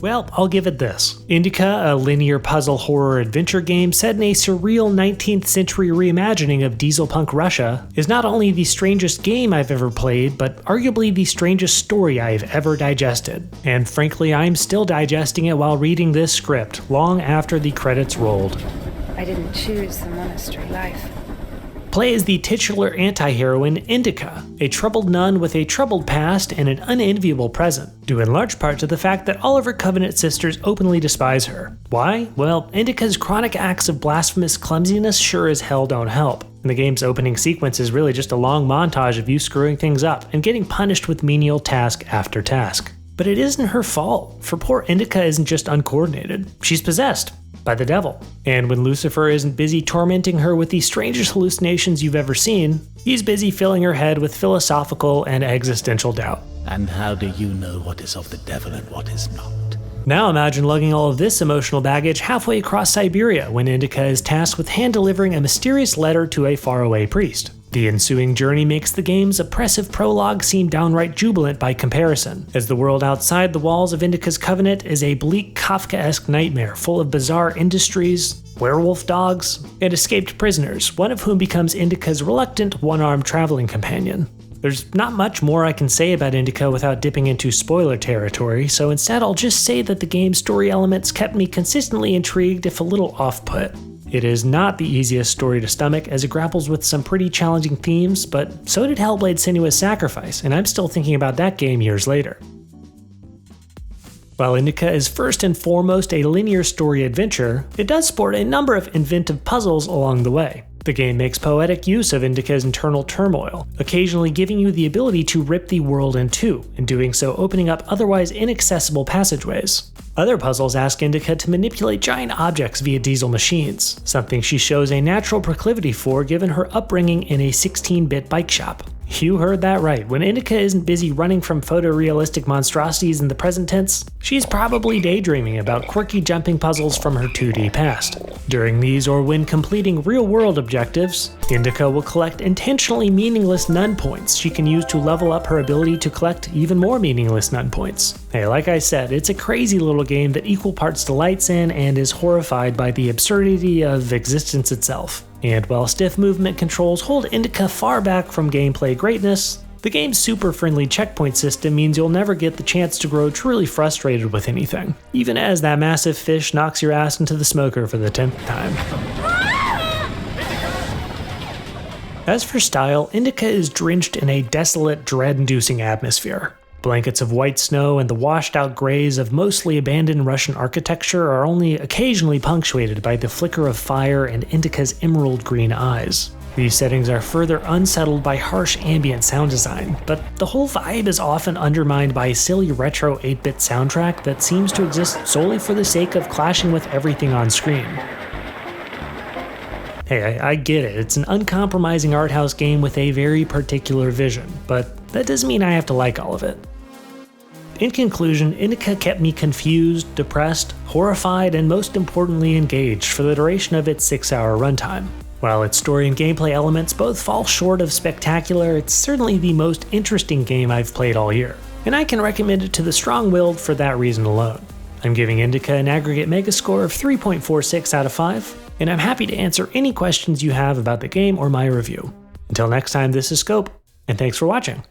Well, I'll give it this. INDIKA, a linear puzzle horror adventure game set in a surreal 19th century reimagining of dieselpunk Russia, is not only the strangest game I've ever played, but arguably the strangest story I've ever digested. And frankly, I'm still digesting it while reading this script, long after the credits rolled. I didn't choose the monastery life. Play as the titular anti-heroine INDIKA, a troubled nun with a troubled past and an unenviable present, due in large part to the fact that all of her Covenant sisters openly despise her. Why? Well, INDIKA's chronic acts of blasphemous clumsiness sure as hell don't help. And the game's opening sequence is really just a long montage of you screwing things up and getting punished with menial task after task. But it isn't her fault, for poor INDIKA isn't just uncoordinated, she's possessed by the devil. And when Lucifer isn't busy tormenting her with the strangest hallucinations you've ever seen, he's busy filling her head with philosophical and existential doubt. And how do you know what is of the devil and what is not? Now imagine lugging all of this emotional baggage halfway across Siberia when INDIKA is tasked with hand-delivering a mysterious letter to a faraway priest. The ensuing journey makes the game's oppressive prologue seem downright jubilant by comparison, as the world outside the walls of INDIKA's Covenant is a bleak Kafkaesque nightmare full of bizarre industries, werewolf dogs, and escaped prisoners, one of whom becomes INDIKA's reluctant one-armed traveling companion. There's not much more I can say about INDIKA without dipping into spoiler territory, so instead I'll just say that the game's story elements kept me consistently intrigued if a little off-put. It is not the easiest story to stomach as it grapples with some pretty challenging themes, but so did Hellblade: Senua's Sacrifice, and I'm still thinking about that game years later. While INDIKA is first and foremost a linear story adventure, it does sport a number of inventive puzzles along the way. The game makes poetic use of INDIKA's internal turmoil, occasionally giving you the ability to rip the world in two, and doing so opening up otherwise inaccessible passageways. Other puzzles ask INDIKA to manipulate giant objects via diesel machines, something she shows a natural proclivity for given her upbringing in a 16-bit bike shop. You heard that right. When INDIKA isn't busy running from photorealistic monstrosities in the present tense, she's probably daydreaming about quirky jumping puzzles from her 2D past. During these, or when completing real-world objectives, INDIKA will collect intentionally meaningless nun points she can use to level up her ability to collect even more meaningless nun points. Hey, like I said, it's a crazy little game that equal parts delights in and is horrified by the absurdity of existence itself. And while stiff movement controls hold INDIKA far back from gameplay greatness, the game's super friendly checkpoint system means you'll never get the chance to grow truly frustrated with anything, even as that massive fish knocks your ass into the smoker for the 10th time. As for style, INDIKA is drenched in a desolate, dread-inducing atmosphere. Blankets of white snow and the washed-out grays of mostly abandoned Russian architecture are only occasionally punctuated by the flicker of fire and INDIKA's emerald green eyes. These settings are further unsettled by harsh ambient sound design, but the whole vibe is often undermined by a silly retro 8-bit soundtrack that seems to exist solely for the sake of clashing with everything on screen. Hey, I get it, it's an uncompromising art house game with a very particular vision, but that doesn't mean I have to like all of it. In conclusion, INDIKA kept me confused, depressed, horrified, and most importantly engaged for the duration of its 6-hour runtime. While its story and gameplay elements both fall short of spectacular, it's certainly the most interesting game I've played all year, and I can recommend it to the strong-willed for that reason alone. I'm giving INDIKA an aggregate megascore of 3.46 out of 5, and I'm happy to answer any questions you have about the game or my review. Until next time, this is Scope, and thanks for watching.